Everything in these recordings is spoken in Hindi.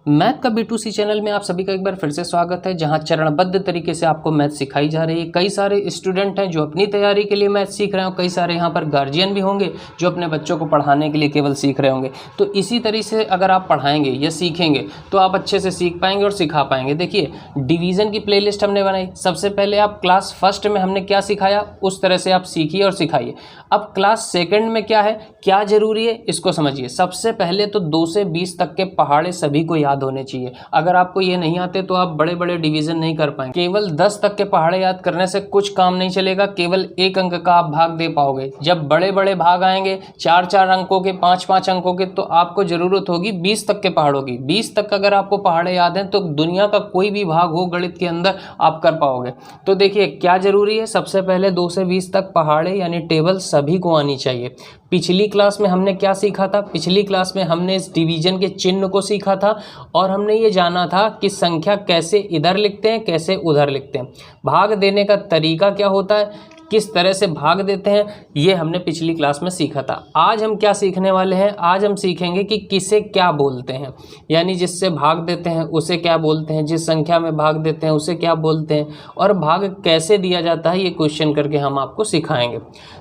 मैथ का B2C चैनल में आप सभी का एक बार फिर से स्वागत है, जहां चरणबद्ध तरीके से आपको मैथ सिखाई जा रही है। कई सारे स्टूडेंट हैं जो अपनी तैयारी के लिए मैथ सीख रहे हो, कई सारे यहां पर गार्जियन भी होंगे जो अपने बच्चों को पढ़ाने के लिए केवल सीख रहे होंगे। तो इसी तरीके से अगर आप पढ़ाएंगे या सीखेंगे तो आप अच्छे से सीख पाएंगे और सिखा पाएंगे। देखिए, डिवीज़न की प्लेलिस्ट हमने बनाई। सबसे पहले आप क्लास फर्स्ट में हमने क्या सिखाया उस तरह से आप सीखिए और सिखाइए। अब क्लास सेकेंड में क्या है, क्या ज़रूरी है, इसको समझिए। सबसे पहले तो 2 से 20 तक के पहाड़े सभी को याद होने चाहिए। अगर आपको ये नहीं आते तो आप बड़े बड़े डिवीज़न नहीं कर पाएंगे। केवल 10 तक के पहाड़े याद करने से कुछ काम नहीं चलेगा, केवल 1 अंक का आप भाग दे पाओगे। जब बड़े बड़े भाग आएंगे 4-4 अंकों के, 5-5 अंकों के, तो आपको ज़रूरत होगी 20 तक के पहाड़ों की। 20 तक अगर आपको पहाड़े याद हैं तो दुनिया का कोई भी भाग हो गणित के अंदर आप कर पाओगे। तो देखिए क्या ज़रूरी है, सबसे पहले 2 से 20 तक पहाड़े यानी टेबल सभी को आनी चाहिए। पिछली क्लास में हमने क्या सीखा था, पिछली क्लास में हमने इस डिवीजन के चिन्ह को सीखा था और हमने ये जाना था कि संख्या कैसे इधर लिखते हैं, कैसे उधर लिखते हैं। भाग देने का तरीका क्या होता है, किस तरह से भाग देते हैं, ये हमने पिछली क्लास में सीखा था। आज हम क्या सीखने वाले हैं, आज हम सीखेंगे कि किसे क्या बोलते हैं, यानी जिससे भाग देते हैं उसे क्या बोलते हैं, जिस संख्या में भाग देते हैं उसे क्या बोलते हैं, और भाग कैसे दिया जाता है ये क्वेश्चन करके हम आपको सिखाएंगे।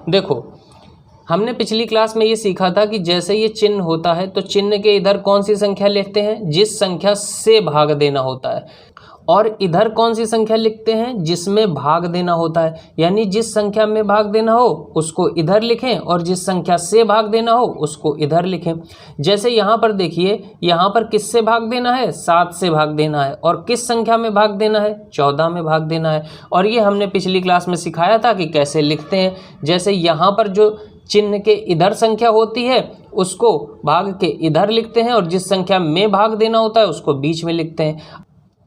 देखो, हमने पिछली क्लास में ये सीखा था कि जैसे ये चिन्ह होता है तो चिन्ह के इधर कौन सी संख्या लिखते हैं, जिस संख्या से भाग देना होता है, और इधर कौन सी संख्या लिखते हैं, जिसमें भाग देना होता है। यानी जिस संख्या में भाग देना हो उसको इधर लिखें और जिस संख्या से भाग देना हो उसको इधर लिखें। जैसे यहाँ पर देखिए, यहाँ पर किससे भाग देना है, 7 से भाग देना है, और किस संख्या में भाग देना है, 14 में भाग देना है। और ये हमने पिछली क्लास में सिखाया था कि कैसे लिखते हैं। जैसे यहाँ पर जो चिन्ह के इधर संख्या होती है उसको भाग के इधर लिखते हैं और जिस संख्या में भाग देना होता है उसको बीच में लिखते हैं।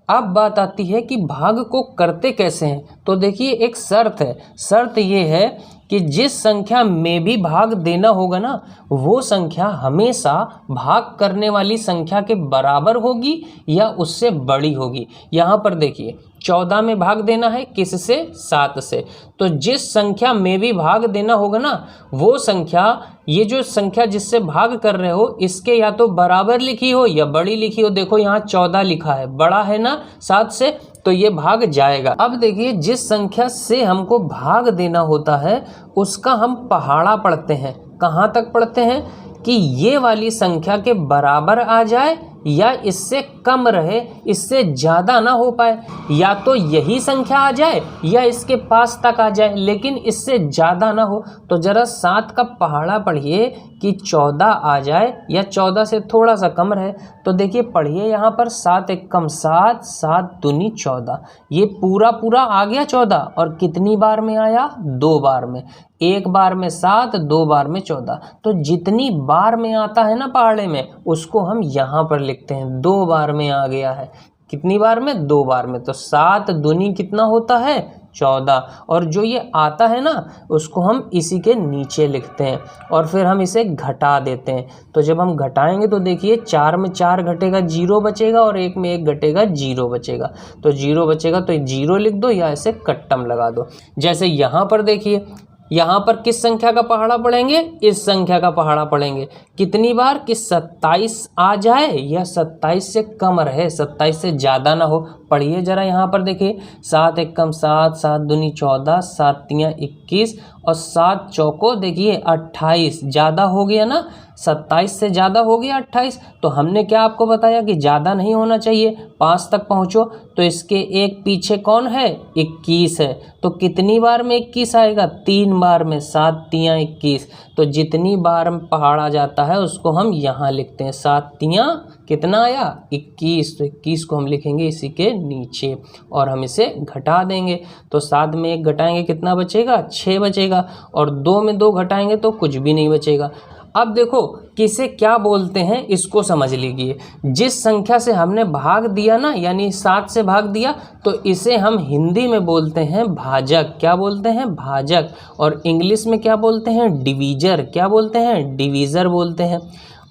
अब बात आती है कि भाग को करते कैसे हैं। तो देखिए, एक शर्त है। शर्त ये है कि जिस संख्या में भी भाग देना होगा ना, वो संख्या हमेशा भाग करने वाली संख्या के बराबर होगी या उससे बड़ी होगी। यहाँ पर देखिए, 14 में भाग देना है किससे, 7 से। तो जिस संख्या में भी भाग देना होगा ना, वो संख्या, ये जो संख्या जिससे भाग कर रहे हो इसके या तो बराबर लिखी हो या बड़ी लिखी हो। देखो यहाँ 14 लिखा है, बड़ा है ना 7 से, तो ये भाग जाएगा। अब देखिए, जिस संख्या से हमको भाग देना होता है उसका हम पहाड़ा पढ़ते हैं। कहाँ तक पढ़ते हैं कि ये वाली संख्या के बराबर आ जाए या इससे कम रहे, इससे ज़्यादा ना हो पाए। या तो यही संख्या आ जाए या इसके पास तक आ जाए, लेकिन इससे ज़्यादा ना हो। तो ज़रा 7 का पहाड़ा पढ़िए कि 14 आ जाए या 14 से थोड़ा सा कम रहे। तो देखिए, पढ़िए यहाँ पर 7 एक कम 7, 7 दूनी 14। ये पूरा पूरा आ गया 14, और कितनी बार में आया, 2 बार में। एक बार में 7, 2 बार में 14। तो जितनी बार में आता है ना पहाड़े में, उसको हम यहाँ पर लिखते हैं। 2 बार में आ गया है, कितनी बार में, 2 बार में। तो 7 दूनी कितना होता है, 14। और जो ये आता है ना उसको हम इसी के नीचे लिखते हैं और फिर हम इसे घटा देते हैं। तो जब हम घटाएंगे तो देखिए, 4 में 4 घटेगा, 0 बचेगा, और 1 में 1 घटेगा, 0 बचेगा। तो 0 बचेगा तो 0 लिख दो या ऐसे कट्टम लगा दो। जैसे यहाँ पर देखिए, यहाँ पर किस संख्या का पहाड़ा पढ़ेंगे, इस संख्या का पहाड़ा पढ़ेंगे। कितनी बार कि 27 आ जाए या 27 से कम रहे, 27 से ज़्यादा ना हो। पढ़िए ज़रा यहाँ पर देखिए, 7 एक कम 7, 7 दूनी 14, 7 तियाँ 21, और 7 चौको देखिए 28। ज़्यादा हो गया ना, 27 से ज़्यादा हो गया 28। तो हमने क्या आपको बताया कि ज़्यादा नहीं होना चाहिए, 5 तक पहुँचो। तो इसके एक पीछे कौन है, 21 है। तो कितनी बार में 21 आएगा, 3 बार में, 7 तियाँ 21। तो जितनी बार पहाड़ा जाता है उसको हम यहाँ लिखते हैं। 7 तियाँ कितना आया, 21। तो 21 को हम लिखेंगे इसी के नीचे और हम इसे घटा देंगे। तो 7 में 1 घटाएंगे कितना बचेगा, 6 बचेगा, और 2 में 2 घटाएंगे तो कुछ भी नहीं बचेगा। अब देखो किसे क्या बोलते हैं इसको समझ लीजिए। जिस संख्या से हमने भाग दिया ना, यानी 7 से भाग दिया, तो इसे हम हिंदी में बोलते हैं भाजक। क्या बोलते हैं, भाजक। और इंग्लिश में क्या बोलते हैं, डिवीजर। क्या बोलते हैं, डिवीज़र बोलते हैं।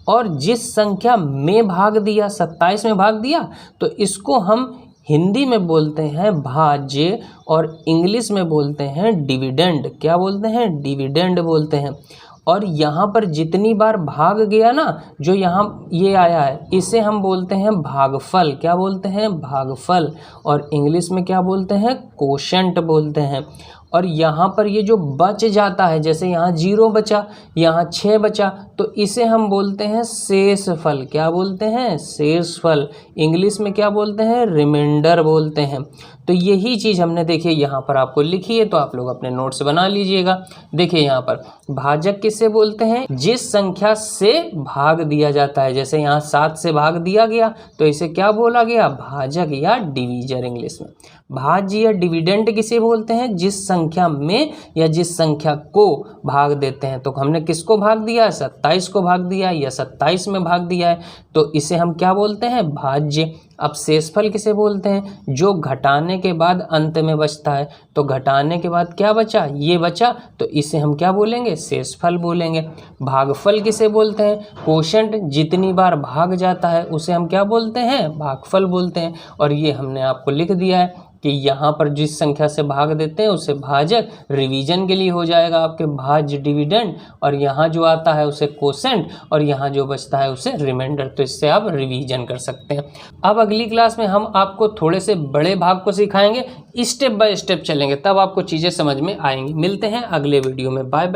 और जिस संख्या में भाग दिया, 27 में भाग दिया, तो इसको हम हिंदी में बोलते हैं भाज्य और इंग्लिश में बोलते हैं डिविडेंड। क्या बोलते हैं, डिविडेंड बोलते हैं। और यहाँ पर जितनी बार भाग गया ना, जो यहाँ ये आया है, इसे हम बोलते हैं भागफल। क्या बोलते हैं? भागफल। और इंग्लिश में क्या बोलते हैं? कोशेंट बोलते हैं। और यहाँ पर ये जो बच जाता है, जैसे यहाँ 0 बचा, यहाँ 6 बचा, तो इसे हम बोलते हैं शेषफल। क्या बोलते हैं? शेषफल। इंग्लिश में क्या बोलते हैं? रिमाइंडर बोलते हैं। तो यही चीज़ हमने देखिए यहाँ पर आपको लिखी है, तो आप लोग अपने नोट्स बना लीजिएगा। देखिए यहाँ पर भाजक किसे बोलते हैं? जिस संख्या से भाग दिया जाता है। जैसे यहाँ 7 से भाग दिया गया, तो इसे क्या बोला गया? भाजक या डिवीजर इंग्लिश में। भाज्य या डिविडेंड किसे बोलते हैं? जिस संख्या में या जिस संख्या को भाग देते हैं। तो हमने किसको भाग दिया है? 27 को भाग दिया है, या 27 में भाग दिया है, तो इसे हम क्या बोलते हैं? भाज्य। अब शेषफल किसे बोलते हैं? जो घटाने के बाद अंत में बचता है। तो घटाने के बाद क्या बचा? ये बचा, तो इसे हम क्या बोलेंगे? शेषफल बोलेंगे। भागफल किसे बोलते हैं? कोशेंट जितनी बार भाग जाता है उसे हम क्या बोलते हैं? भागफल बोलते हैं। और ये हमने आपको लिख दिया है कि यहाँ पर जिस संख्या से भाग देते हैं उसे भाजक, रिवीजन के लिए हो जाएगा आपके भाज्य डिविडेंड, और यहाँ जो आता है उसे कोसेंट, और यहाँ जो बचता है उसे रिमाइंडर। तो इससे आप रिवीजन कर सकते हैं। अब अगली क्लास में हम आपको थोड़े से बड़े भाग को सिखाएंगे, स्टेप बाय स्टेप चलेंगे, तब आपको चीज़ें समझ में आएंगी। मिलते हैं अगले वीडियो में। Bye bye.